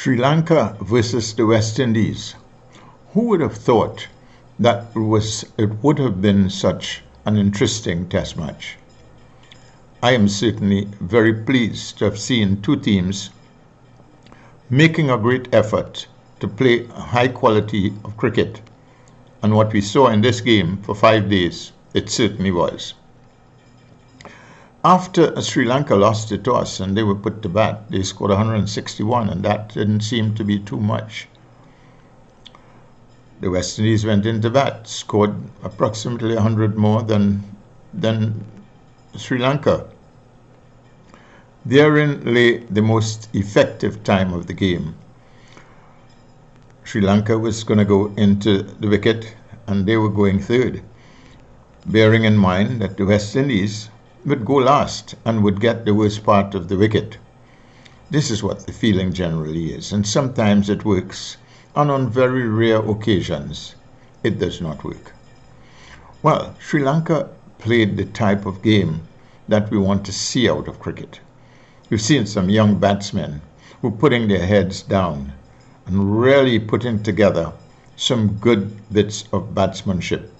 Sri Lanka versus the West Indies. Who would have thought that it would have been such an interesting test match? I am certainly very pleased to have seen two teams making a great effort to play a high quality of cricket. And what we saw in this game for 5 days, it certainly was. After Sri Lanka lost the toss and they were put to bat, they scored 161, and that didn't seem to be too much. The West Indies went into bat, scored approximately 100 more than Sri Lanka. Therein lay the most effective time of the game. Sri Lanka was going to go into the wicket and they were going third, bearing in mind that the West Indies would go last and would get the worst part of the wicket. This is what the feeling generally is, and sometimes it works, and on very rare occasions it does not work. Well, Sri Lanka played the type of game that we want to see out of cricket. We've seen some young batsmen who are putting their heads down and really putting together some good bits of batsmanship.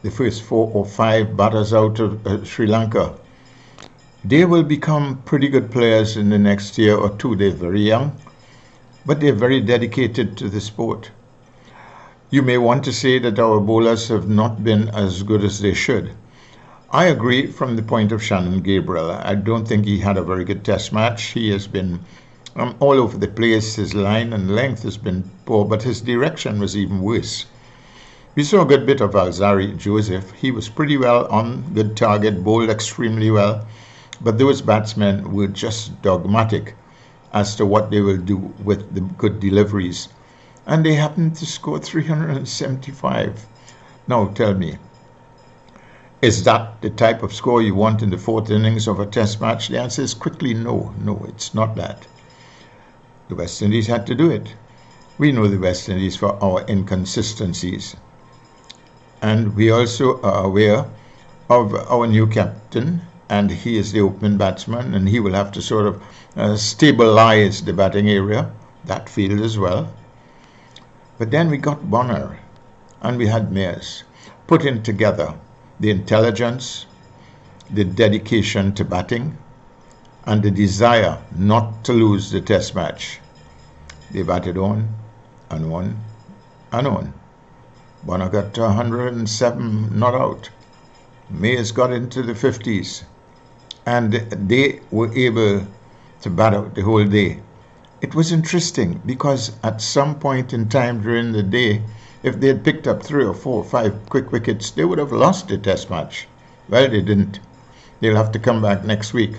The first 4 or 5 batters out of Sri Lanka, they will become pretty good players in the next year or two. They're very young, but they're very dedicated to the sport. You may want to say that our bowlers have not been as good as they should. I agree from the point of Shannon Gabriel. I don't think he had a very good test match. He has been all over the place. His line and length has been poor, but his direction was even worse. We saw a good bit of Alzari Joseph. He was pretty well on, good target, bowled extremely well. But those batsmen were just dogmatic as to what they will do with the good deliveries. And they happened to score 375. Now tell me, is that the type of score you want in the 4th innings of a test match? The answer is quickly no. No, it's not that. The West Indies had to do it. We know the West Indies for our inconsistencies. And we also are aware of our new captain, and he is the opening batsman, and he will have to sort of stabilize the batting area, that field as well. But then we got Bonner, and we had Mears, putting together the intelligence, the dedication to batting, and the desire not to lose the test match. They batted on and on and on. Bonner got to 107 not out. Mears got into the 50s. And they were able to bat out the whole day. It was interesting because at some point in time during the day, if they had picked up 3 or 4 or 5 quick wickets, they would have lost the test match. Well, they didn't. They'll have to come back next week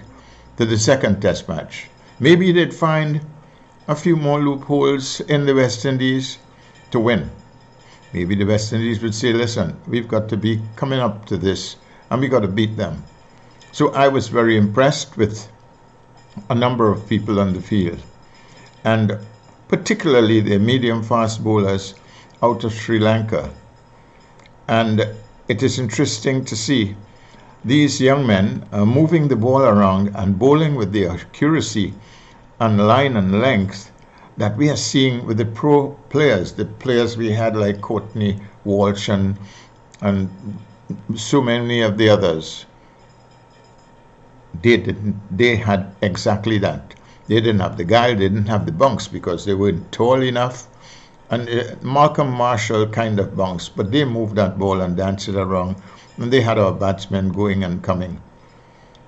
to the second test match. Maybe they'd find a few more loopholes in the West Indies to win. Maybe the West Indies would say, listen, we've got to be coming up to this and we've got to beat them. So I was very impressed with a number of people on the field, and particularly the medium-fast bowlers out of Sri Lanka. And it is interesting to see these young men moving the ball around and bowling with the accuracy and line and length that we are seeing with the pro players, the players we had like Courtney Walsh and so many of the others. They had exactly that. They didn't have the guile, they didn't have the bounce because they weren't tall enough. And Malcolm Marshall kind of bounced, but they moved that ball and danced it around, and they had our batsmen going and coming.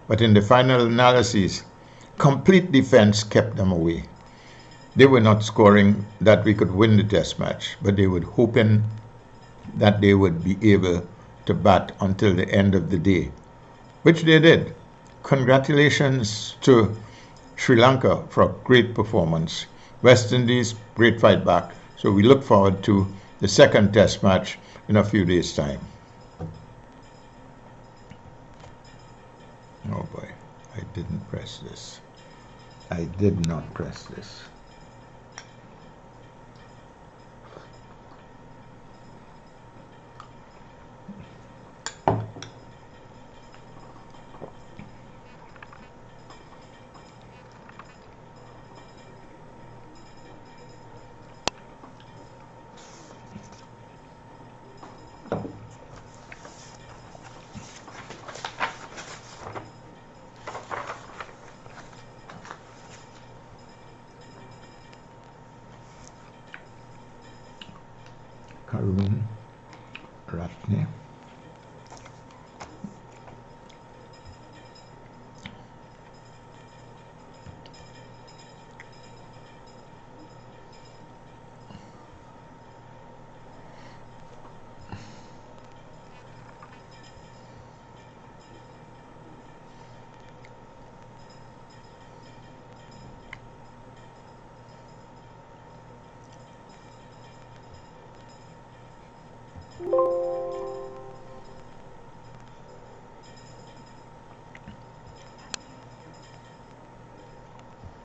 But in the final analysis, complete defense kept them away. They were not scoring that we could win the test match, but they were hoping that they would be able to bat until the end of the day, which they did. Congratulations to Sri Lanka for a great performance. West Indies, great fight back. So we look forward to the second test match in a few days' time. Oh boy, I didn't press this. I did not press this. Harun Ratne.